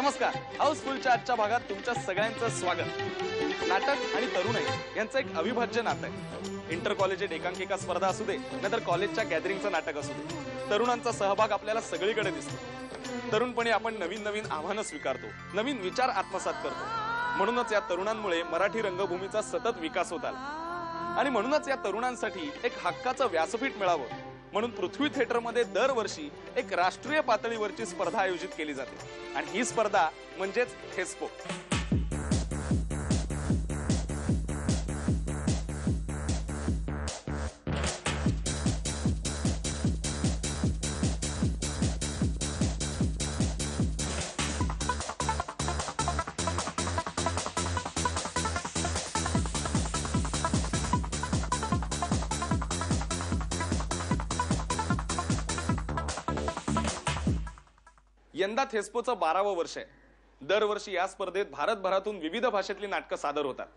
नमस्कार, हाऊसफुलच्या आजच्या भागात तुमच्या सगळ्यांचं स्वागत। नाटक आणि तरुणाई यांचं एक अविभाज्य नातं आहे। इंटर कॉलेज एकांकिका स्पर्धा असू दे, नाहीतर कॉलेजच्या गॅदरिंगचं नाटक असू दे, तरुणांचा सहभाग आपल्याला सगळीकडे दिसतो। तरुणपणी आपण नवीन नवीन आव्हानं स्वीकारतो, नवीन विचार आत्मसात करतो। म्हणूनच या तरुणांमुळे मराठी रंगभूमीचा सतत विकास होत आला आणि म्हणूनच या तरुणांसाठी एक हक्काचं व्यासपीठ मिळावं म्हणून पृथ्वी थिएटरमध्ये दरवर्षी एक राष्ट्रीय पातळीवरची स्पर्धा आयोजित केली जाते आणि ही स्पर्धा म्हणजेच थेस्पो। यंदा थेस्पोचं 12वं वर्ष आहे। दरवर्षी या स्पर्धेत भारतभरातून विविध भाषेतली नाटकं सादर होतात,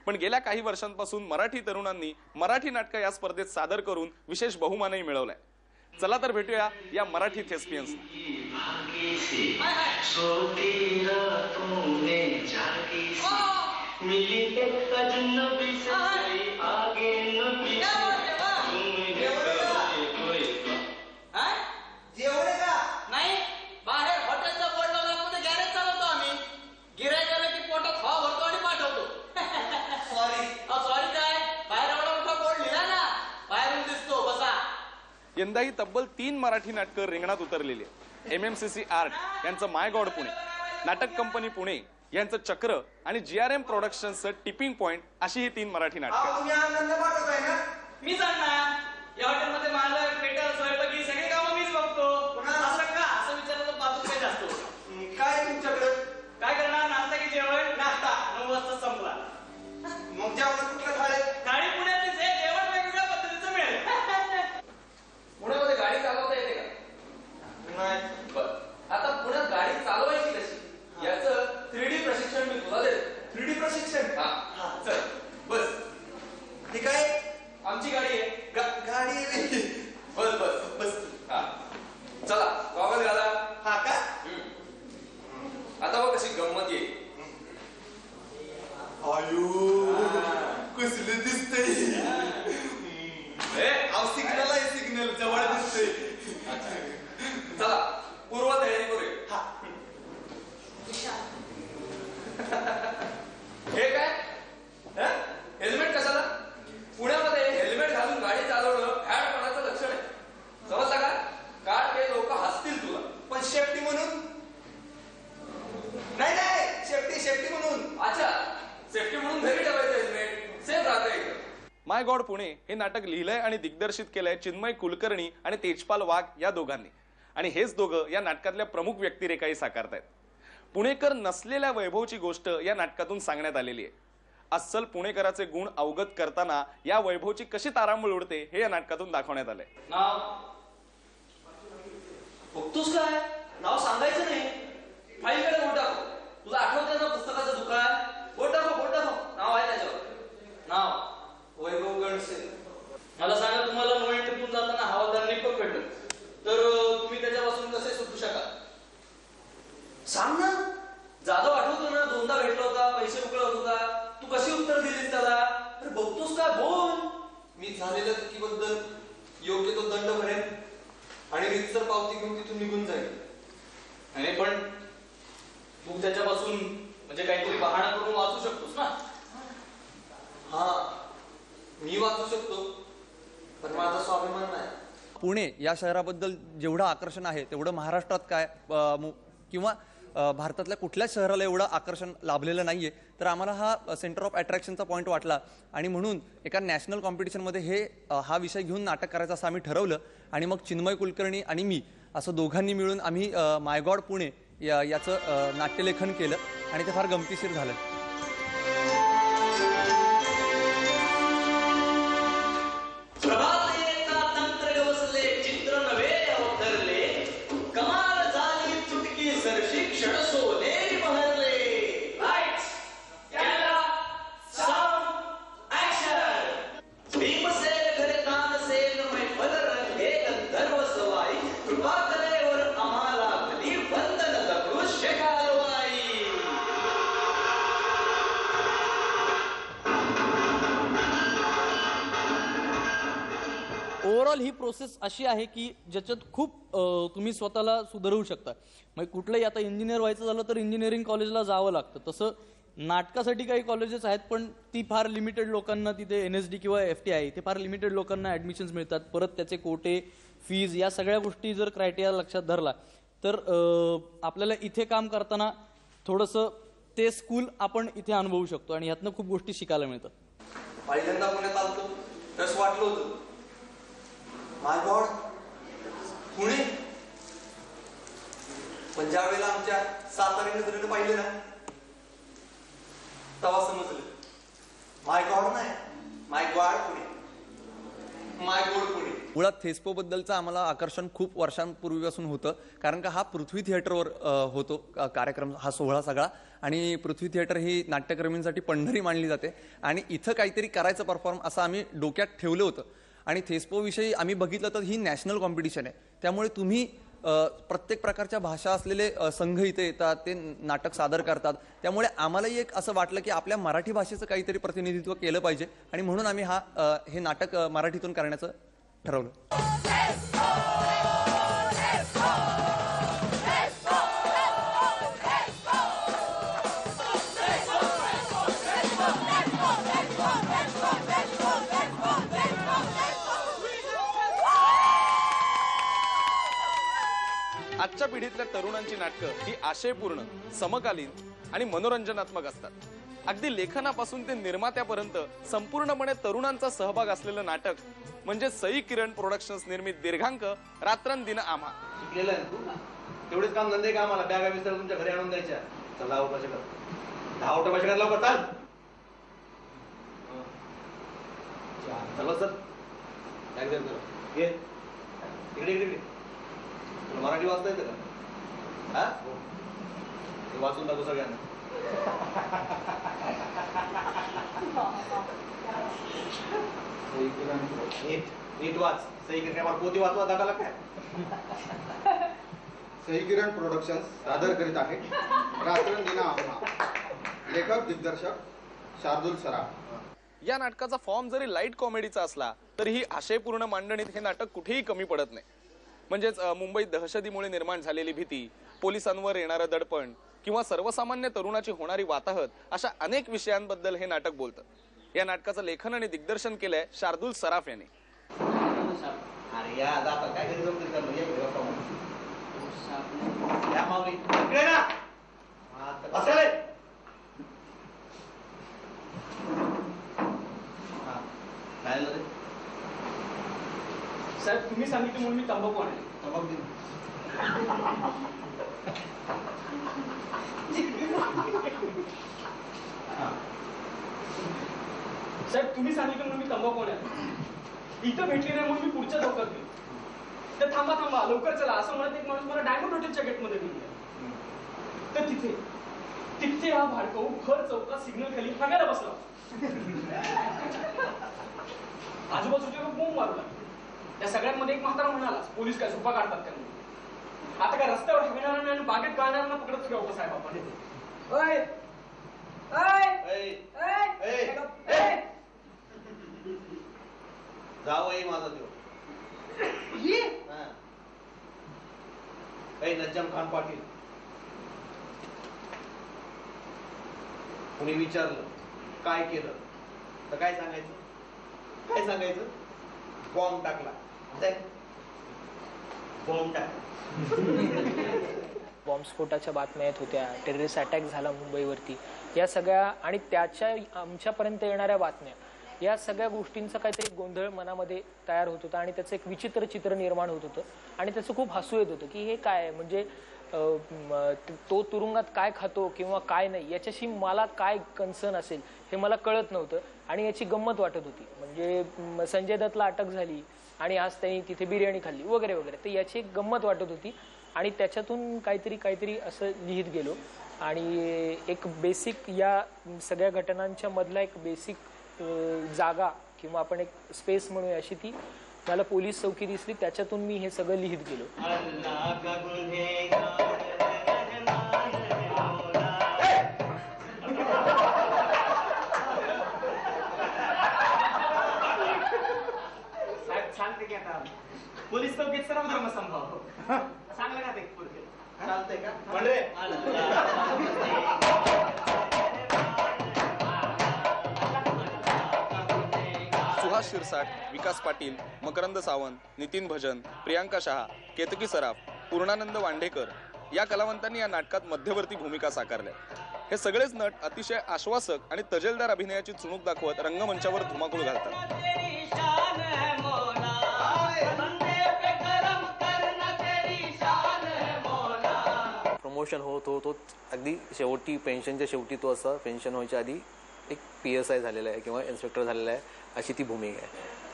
पण गेल्या काही वर्षांपासून मराठी तरुणांनी मराठी नाटकं या स्पर्धेत सादर करून विशेष बहुमानही मिळवलाय। चला तर भेटूया या मराठी थेस्पियन्स। यंदाही तब्बल 3 मराठी नाटकं रिंगणात उतरलेली आहेत। MMCC आर्ट यांचं माय गॉड पुणे, नाटक कंपनी पुणे यांचं चक्र आणि GRM प्रोडक्शन्सचं टिपिंग पॉइंट अशी ही 3 मराठी नाटकं। मी सांगणार या हॉटेलमध्ये मालक वेटर स्वयंपाकी सगळे कामं मीच बघतो। असं का असं विचारायचं बाजू काय जास्त काय तुमच्याकडे काय करणार? नाश्ता की जेवण? नाश्ता 9 वाजता संपला। मग जेवण कुठलं थाळी? थाळी पुण्यातलीच आहे, जेवण वेगवेगळ्या पद्धतीचं मिळेल। पुण्यामध्ये गाडी चालवता येते का? नाही। बरं, आता पुण्यात गाडी चालवायची कशी याचं 3D प्रशिक्षण मी तुला देतो। 3D प्रशिक्षण? हा चल बस। ठीक आहे, आमची गाडी आहे। गाडी बस बस बस। हा चला गॉगल घाला। हा का? आता बघ कशी गंमत येईल। आयु कसले दिसतंय। सिग्नल आहे, सिग्नल जवळ दिसतंय। चला पूर्व तयारी करूया। हे काय हेल्मेट कशाला? पुण्यामध्ये हेल्मेट घालून गाडी चालवणं फॅडपणाचं लक्षण आहे, समजलं का? कारण ते लोक हसतील तुला, पण सेफ्टी म्हणून नाही। नाही सेफ्टी म्हणून। अच्छा, सेफ्टी म्हणून घरी ठेवायचं हेल्मेट, सेफ राहतं। माय गॉड पुणे हे नाटक लिहिलंय आणि दिग्दर्शित केलंय चिन्मय कुलकर्णी आणि तेजपाल वाघ या दोघांनी, आणि हेच दोघं या नाटकातल्या प्रमुख व्यक्तिरेखाही साकारतायत। पुणेकर नसलेल्या वैभवची गोष्ट या नाटकातून सांगण्यात आलेली आहे। अस्सल पुणेकराचे गुण अवगत करताना या वैभवची कशी तारांबळ उडते हे या नाटकातून दाखवण्यात आलंय। नाव बघतोस काय? नाव सांगायचं नाही, फाईलकडे बोट टाक। तुला आठवतंय ना पुस्तकाचं दुकान? बोट टाक, नाव आहे त्याच्यावर। नाव वैभव गणसे। मला सांगा, तुम्हाला नो एंट्रीतून जाताना हवालदार पण भेटल तर तुम्ही त्याच्यापासून कसे सुटू शकाल? सांग ना। जाधव आठवतो ना, 2दा भेटला होता, पैसे उकळत होता, तू कशी उत्तर दिलीस त्याला? अरे बघतोस का? बोल। मी झालेल्या चुकीबद्दल योग्य तो दंड भरेन आणि रीतसर पावती घेऊन तिथून निघून जाईल। आणि पण तू त्याच्यापासून म्हणजे काहीतरी बहाणा करून वाचू शकतोस ना? हा, मी वाचू शकतो, पण माझा स्वाभिमान नाही। पुणे या शहराबद्दल जेवढं आकर्षण आहे तेवढं महाराष्ट्रात काय किंवा भारतातल्या कुठल्याच शहराला एवढं आकर्षण लाभलेलं नाहीये। तर आम्हाला हा सेंटर ऑफ अट्रॅक्शनचा पॉईंट वाटला आणि म्हणून एका नॅशनल कॉम्पिटिशनमध्ये हा विषय घेऊन नाटक करायचं असं आम्ही ठरवलं। आणि मग चिन्मय कुलकर्णी आणि मी असं दोघांनी मिळून आम्ही माय गॉड पुणे याचं नाट्यलेखन केलं आणि ते फार गमतीशीर झालं। कृपा करे और आम्हाला भली वंदन दगडू शेगारवा। ओव्हरऑल ही प्रोसेस अशी आहे की ज्याच्यात खूप तुम्ही स्वतःला सुधारवू शकता. म्हणजे कुठलंही आता इंजिनियर व्हायचं झालं तर इंजिनिअरिंग कॉलेजला जावं लागतं. तसं नाटकासाठी काही कॉलेजेस आहेत पण ती फार लिमिटेड लोकांना तिथे NSD किंवा FTI ते फार लिमिटेड लोकांना ऍडमिशन्स मिळतात. परत त्याचे कोटे फीज या सगळ्या गोष्टी जर क्रायटेरिया लक्षात धरला तर आपल्याला इथे काम करताना थोडंसं ते स्कूल आपण इथे अनुभवू शकतो आणि ह्यातनं खूप गोष्टी शिकायला मिळतात. पहिल्यांदा पुण्यात आलतो तसं वाटलं होतं, माय गॉड पुणे. पण ज्या वेळेला आमच्या सातारी नजरेनं पाहिले ना तेव्हा समजलं, माय गॉड नाही, माय गॉड पुणे, माय गॉड पुणे. मुळात थेस्पो बद्दलचं आम्हाला आकर्षण खूप वर्षांपूर्वीपासून होतं, कारण का हा पृथ्वी थिएटरवर होतो कार्यक्रम, हा सोहळा सगळा. आणि पृथ्वी थिएटर ही नाट्यकर्मींसाठी पंढरी मानली जाते आणि इथं काहीतरी करायचं परफॉर्म असं आम्ही डोक्यात ठेवलं होतं. आणि थेस्पो विषयी आम्ही बघितलं तर ही नॅशनल कॉम्पिटिशन आहे, त्यामुळे तुम्ही प्रत्येक प्रकारच्या भाषा असलेले संघ इथे येतात, ते नाटक सादर करतात. त्यामुळे आम्हालाही एक असं वाटलं की आपल्या मराठी भाषेचं काहीतरी प्रतिनिधित्व केलं पाहिजे आणि म्हणून आम्ही हे नाटक मराठीतून करण्याचं ठरवलं. आजच्या पिढीतल्या तरुणांची नाटकं ही आशयपूर्ण, समकालीन आणि मनोरंजनात्मक असतात. अगदी लेखनापासून ते निर्मात्यापर्यंत संपूर्णपणे तरुणांचा सहभाग असलेलं नाटक म्हणजे सई किरण प्रोडक्शन्स निर्मित दीर्घांक रात्रंदिन आम्हा. शिकलेला आहे तू, तेवढेच काम धंदे का आम्हाला बॅगा विसर तुमच्या घरी आणून द्यायच्या. चला उपाशी कर, 10 उठापाशी कर लवकर चाल. चला सर ये इकडे इकडे इकडे. तुला मराठी वाचता येतं का? हा ते वाचून दाखव सगळ्यांना. नीट वाच. सही किरण काय पोती वाचवा दाखवला काय? सई किरण प्रोडक्शन्स सादर करीत आहे रात्रंदिन आम्हा. लेखक दिग्दर्शक शार्दुल सराफ. या नाटकाचा फॉर्म जरी लाईट कॉमेडीचा असला तरी ही आशयपूर्ण मांडणीत हे नाटक कुठेही कमी पडत नाही. म्हणजेच मुंबईत दहशतीमुळे निर्माण झालेली भीती, पोलिसांवर येणारं दडपण किंवा सर्वसामान्य तरुणाची होणारी वाताहत अशा अनेक विषयांबद्दल हे नाटक बोलतं. या नाटकाचं लेखन आणि दिग्दर्शन केलंय शार्दुल सराफ यांनी. अरे या जाता काय घरी जाऊन करतो ये गप्पा मारू. या माऊली इकडे ना. बसा रे. काय झालं रे? साहेब तुम्ही सांगितलं म्हणून मी तंबाखू आणले. तंबाखू दे. साहेब तुम्ही सांगितलं म्हणून मी तंबाखू आणले. इथं भेटली नाही म्हणून मी पुढच्या चौकात गेलो. तर थांबा थांबा लवकर चला असं म्हणत एक माणूस मला डायमंड हॉटेलच्या गेटमध्ये घेऊन गेला. तर तिथे हा भाडकाऊ भर चौकात सिग्नल खाली हागायला बसला. आजूबाजूचे लोक बोंब मारू लागले. या सगळ्यांमध्ये एक म्हातारा म्हणाला पोलीस काय झोपा काढतात का म्हणून. आता काय रस्त्यावर हगणाऱ्यांना आणि बागेत गाळणाऱ्यांना पकडत फिरवतो साहेब आपण. जावई माझा देव नज्जाम खान पाटील. कुणी विचारलं काय केलं तर काय सांगायचं? काय सांगायचं? बॉम्ब टाकला. बॉम्ब टाकला. बॉम्बस्फोटाच्या बातम्या येत होत्या, टेररिस्ट अटॅक झाला मुंबईवरती, या सगळ्या आणि त्याच्या आमच्यापर्यंत येणाऱ्या बातम्या, या सगळ्या गोष्टींचा काहीतरी गोंधळ मनामध्ये तयार होत होता आणि त्याचं एक विचित्र चित्र निर्माण होत होतं आणि त्याचं खूप हसू येत होतं की हे काय, म्हणजे तो तुरुंगात काय खातो किंवा काय नाही याच्याशी मला काय कन्सर्न असेल हे मला कळत नव्हतं आणि याची गंमत वाटत होती. म्हणजे संजय दत्तला अटक झाली आणि आज त्यांनी तिथे बिर्याणी खाल्ली वगैरे वगैरे, तर याची एक गंमत वाटत होती आणि त्याच्यातून काहीतरी असं लिहित गेलो आणि एक बेसिक या सगळ्या घटनांच्या मधला एक बेसिक जागा किंवा आपण एक स्पेस म्हणूया अशी ती मला पोलीस चौकी दिसली, त्याच्यातून मी हे सगळं लिहित गेलो. साहेब छान लागते की आता पोलीस चौकीत सर्व धर्म संभाव चांगलं का ते चालतंय का म्हणजे सुहास शिरसाट, विकास पाटील, मकरंद सावंत, नितीन भजन, प्रियांका शहा, केतकी सराफ, पूर्णानंद वांढेकर या कलावंतांनी या नाटकात मध्यवर्ती भूमिका साकारल्या. हे सगळेच नट अतिशय आश्वासक आणि तजेलदार अभिनयाची चुणूक दाखवत रंगमंचावर धुमाकूळ घालतात. प्रमोशन होत अगदी शेवटी पेन्शनच्या शेवटी तो असा पेन्शन व्हायच्या आधी एक PSI झालेला आहे किंवा इन्स्पेक्टर झालेला आहे अशी ती भूमिका आहे.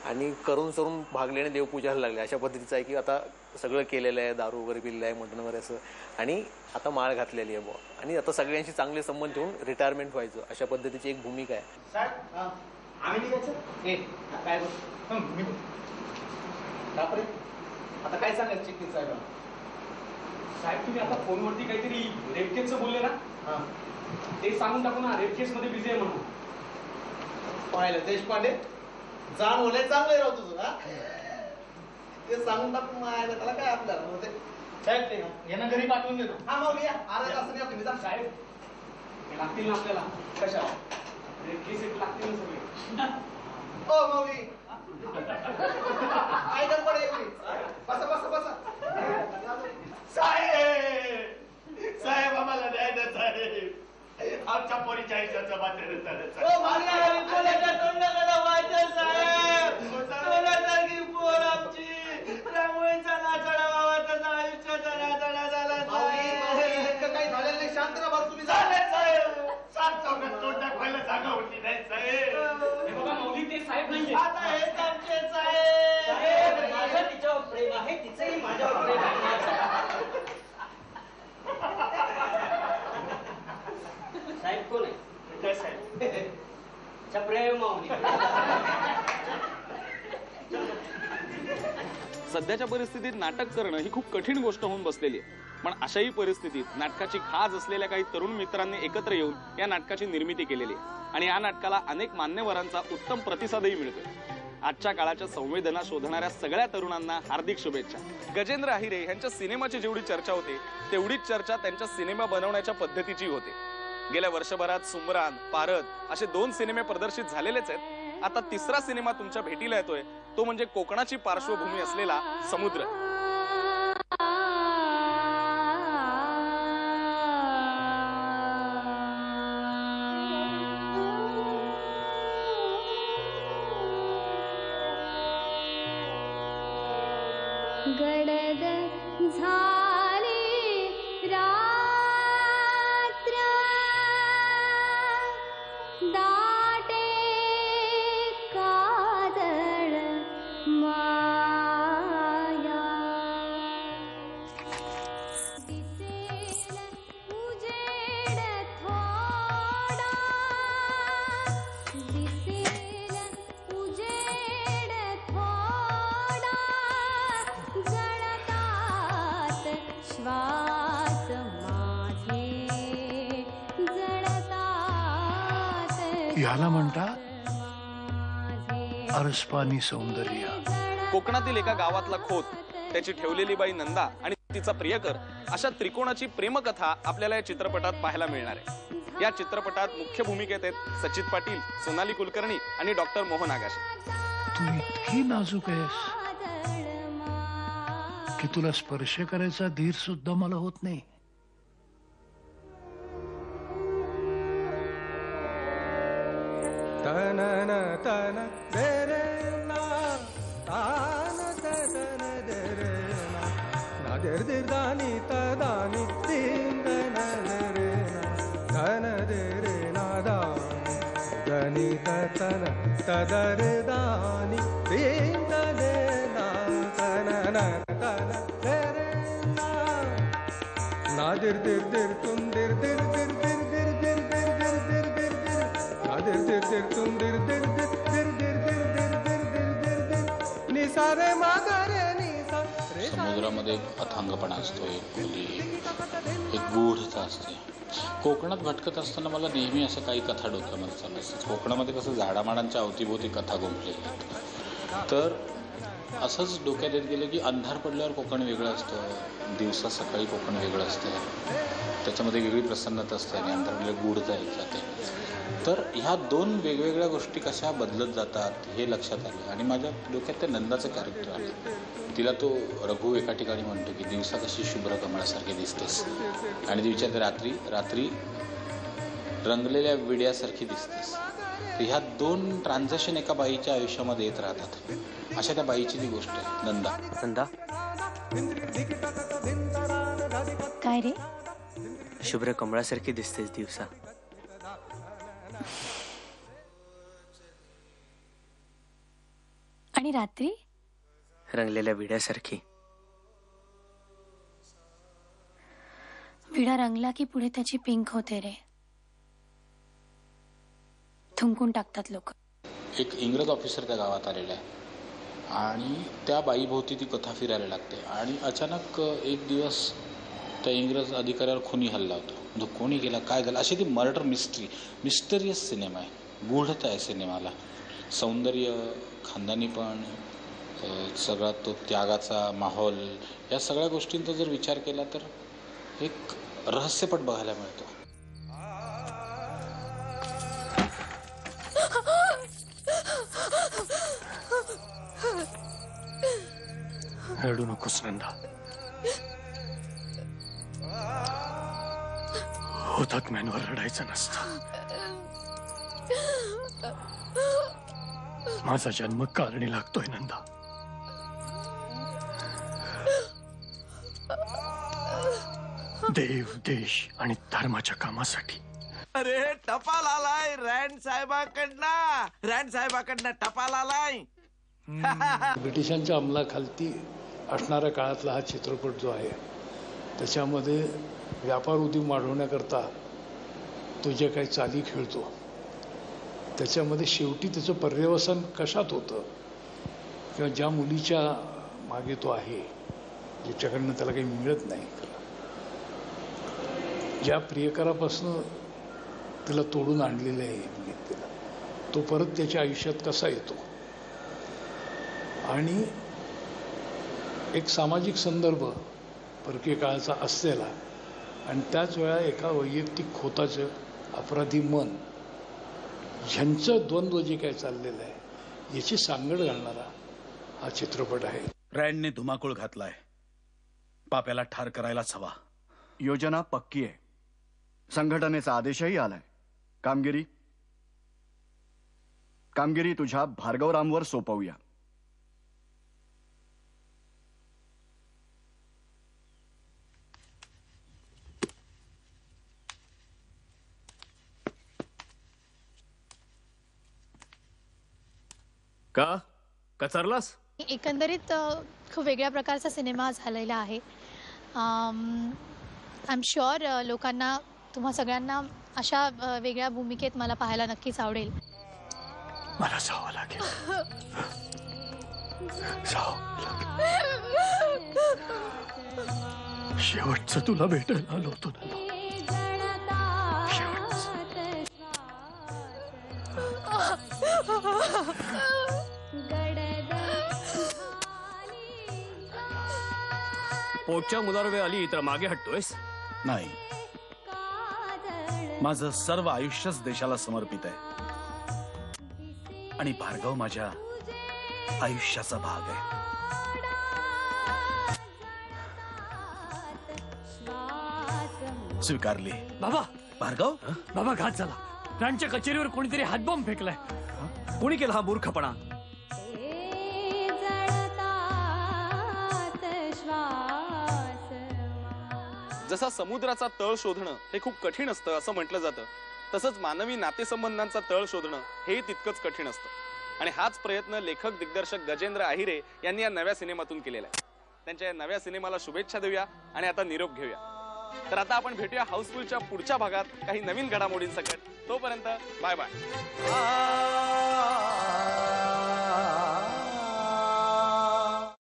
आणि करून सरून भागल्याने देवपूजाला लागले अशा पद्धतीचं आहे की आता सगळं केलेलं आहे, दारू वगैरे पिलेलं आहे, मटण वगैरे असं, आणि आता माळ घातलेली आहे बुवा, आणि आता सगळ्यांशी चांगले संबंध ठेवून रिटायरमेंट व्हायचं अशा पद्धतीची एक भूमिका आहे. आम्ही निघायचं काय बापरे आता काय सांगायचं चिकनी साहेब? साहेब तुम्ही आता फोनवरती काहीतरी रेप केसचं बोलले ना, ते सांगून टाकू ना रेप केस मध्ये बिझी आहे म्हणून. पाहिलं देशपांडे जाण होणे चांगलं राव तुझं हा ते सांगून टाकून मायला त्याला काय आपल्याला होते. साहेब ते यांना घरी पाठवून देतो. हा मग या अर्धा तास या तुम्ही जा. साहेब हे लागतील ना आपल्याला कशा रेप केस लागतील ना सगळे. ओ मौली काय गडबड आहे बसा बसा बसा. साहेब साहेब आम्हाला द्या ना साहेब, आमच्या पोरीच्या आयुष्याचं बांधलेलं साहेब. सोन्यासारखी पोर आमची रांगोळीचा नाचडा व्हावा त्याचा आयुष्याचा नाचडा झाला काही झालेलं नाही. शांत राहा बरं तुम्ही. झालं साहेब. सात चौकात तोंड दाखवायला जागा होती नाही साहेब. बघा मौली ते साहेब नाही आता हेच आमचे साहेब. माझं तिच्यावर प्रेम आहे, तिचंही माझ्यावर प्रेम आहे. साहेब कोण आहे? काय साहेब? प्रेम माऊली. सध्याच्या परिस्थितीत नाटक करणं ही खूप कठीण गोष्ट होऊन बसलेली आहे. पण अशाही परिस्थितीत नाटकाची खाज असलेल्या काही तरुण मित्रांनी एकत्र येऊन या नाटकाची निर्मिती केलेली आहे आणि या नाटकाला अनेक मान्यवरांचा उत्तम प्रतिसादही मिळतोय. आजच्या काळाच्या संवेदना शोधणाऱ्या सगळ्या तरुणांना हार्दिक शुभेच्छा. गजेंद्र आहिरे यांच्या सिनेमाची जेवढी चर्चा होते तेवढीच चर्चा त्यांच्या सिनेमा बनवण्याच्या पद्धतीची होते. गेल्या वर्षभरात सुमरान, पारद असे 2 सिनेमे प्रदर्शित झालेलेच आहेत. आता तिसरा सिनेमा तुमच्या भेटीला येतोय, तो म्हणजे कोकणाची पार्श्वभूमी असलेला समुद्र. गडद झाली रात्र दाटे काजळ माया दिसेल उजेड थोडा दिसेल उजेड थोडा जळतात श्वास माझे जळतात याला म्हणतात अरसपानी सौंदर्य. कोकणातील एका गावातला खोत, त्याची ठेवलेली बाई नंदा आणि तिचा प्रियकर अशा त्रिकोणाची प्रेमकथा आपल्याला या चित्रपटात पाहायला मिळणार आहे. या चित्रपटात मुख्य भूमिकेत आहेत सचित पाटील, सोनाली कुलकर्णी आणि डॉक्टर मोहन आगाशे. तू इतकी नाजूक आहेस की तुला स्पर्श करायचा धीर सुद्धा मला होत नाही. समुद्रामध्ये एक अथांगपणा असतो, एक गूढता असते. कोकणात भटकत असताना मला नेहमी असं काही कथा डोक्यामध्ये चालत असतात. कोकणामध्ये कसं झाडामाडांच्या अवतीभोवती कथा गुंफलेल्या आहेत. तर असंच डोक्यात येत गेलं की अंधार पडल्यावर कोकण वेगळं असतं, दिवसा सकाळी कोकण वेगळं असतं, त्याच्यामध्ये वेगळी प्रसन्नता असते आणि अंधार पडल्यावर गूढता येत जाते. तर ह्या दोन वेगवेगळ्या गोष्टी कशा बदलत जातात हे लक्षात आलं आणि माझ्या डोक्यात त्या नंदाचं कॅरेक्टर आलं. तिला तो रघु एका ठिकाणी म्हणतो की दिवसा कशी शुभ्र कमळासारखी दिसतेस आणि ती विचारते रात्री रात्री रंगलेल्या विड्यासारखी दिसतेस. तर ह्या दोन ट्रान्झॅक्शन एका बाईच्या आयुष्यामध्ये येत राहतात. अशा त्या बाईची ती गोष्ट आहे नंदा. नंदा काय रे? शुभ्र कमळासारखी दिसतेस दिवसा. आणि रात्री? रंगलेल्या विड्यासारखी. विडा रंगला की पुढे त्याची पिंक होते रे. थुंकून टाकतात लोक. एक इंग्रज ऑफिसर त्या गावात आलेला आहे आणि त्या बाईभोवती ती कथा फिरायला लागते आणि अचानक एक दिवस त्या इंग्रज अधिकाऱ्यावर खुनी हल्ला होतो. जो कोणी गेला काय झालं अशी ती मर्डर मिस्टरियस सिनेमा आहे. गूढता आहे सिनेमाला. सौंदर्य, खानदानीपण, सगळा तो त्यागाचा माहोल, या सगळ्या गोष्टींचा जर विचार केला तर एक रहस्यपट बघायला मिळतो. रडू नकोस नंदा. हुतात्म्यांवर रडायचं नसतं. माझा जन्म कारणी लागतोय नंदा. देव, देश आणि धर्माच्या कामासाठी. अरे टपाल आलाय रँड साहेबाकडनं टपाल आलाय. ब्रिटिशांच्या अंमलाखालती असणाऱ्या काळातला हा चित्रपट जो आहे त्याच्यामध्ये व्यापार उद्योग वाढवण्याकरता तो जे काही चाली खेळतो त्याच्यामध्ये शेवटी त्याचं पर्यवसन कशात होतं किंवा ज्या मुलीच्या मागे तो आहे ज्याच्याकडनं त्याला काही मिळत नाही, ज्या प्रियकरापासून तिला तोडून आणलेलं आहे तिला, तो परत त्याच्या आयुष्यात कसा येतो आणि एक सामाजिक संदर्भ परकीय काळाचा असलेला आणि त्याच वेळा एका वैयक्तिक खोताचं अपराधी मन ह्यांचं द्वंद्व जे काही चाललेलं आहे याची सांगड घालणारा हा चित्रपट आहे. रँडने धुमाकूळ घातलाय. पाप्याला ठार करायलाच हवा. योजना पक्की आहे. संघटनेचा आदेशही आलाय. कामगिरी तुझ्या भार्गवरामवर सोपवूया. का कचरलास? एकंदरीत खूप वेगळ्या प्रकारचा सिनेमा झालेला आहे. आय एम शुअर लोकांना, तुम्हा सगळ्यांना अशा वेगळ्या भूमिकेत मला पाहायला नक्कीच आवडेल. मला जावं लागेल. शेवटचं तुला भेटायला आलो होतो ना. पोटच्या मुलावर वेळ आली तर मागे हटतोयस? नाही, माझं सर्व आयुष्यच देशाला समर्पित आहे आणि भार्गव माझ्या आयुष्याचा भाग आहे. स्वीकारली. बाबा, भार्गव, बाबा घात झाला. रांच्या कचेरीवर कोणीतरी हातबॉम्ब फेकलाय. कोणी केला हा मूर्खपणा? जसा समुद्राचा तळ शोधणं हे खूप कठीण असतं असं म्हटलं जातं, तसंच मानवी नातेसंबंधांचा तळ शोधणं हे तितकंच कठीण असतं. आणि हाच प्रयत्न लेखक दिग्दर्शक गजेंद्र आहिरे यांनी या नव्या सिनेमातून केलेला आहे. त्यांच्या या नव्या सिनेमाला शुभेच्छा देऊया आणि आता निरोप घेऊया. तर आता आपण भेटूया हाऊसफुलच्या पुढच्या भागात काही नवीन घडामोडींसकट. तोपर्यंत बाय बाय.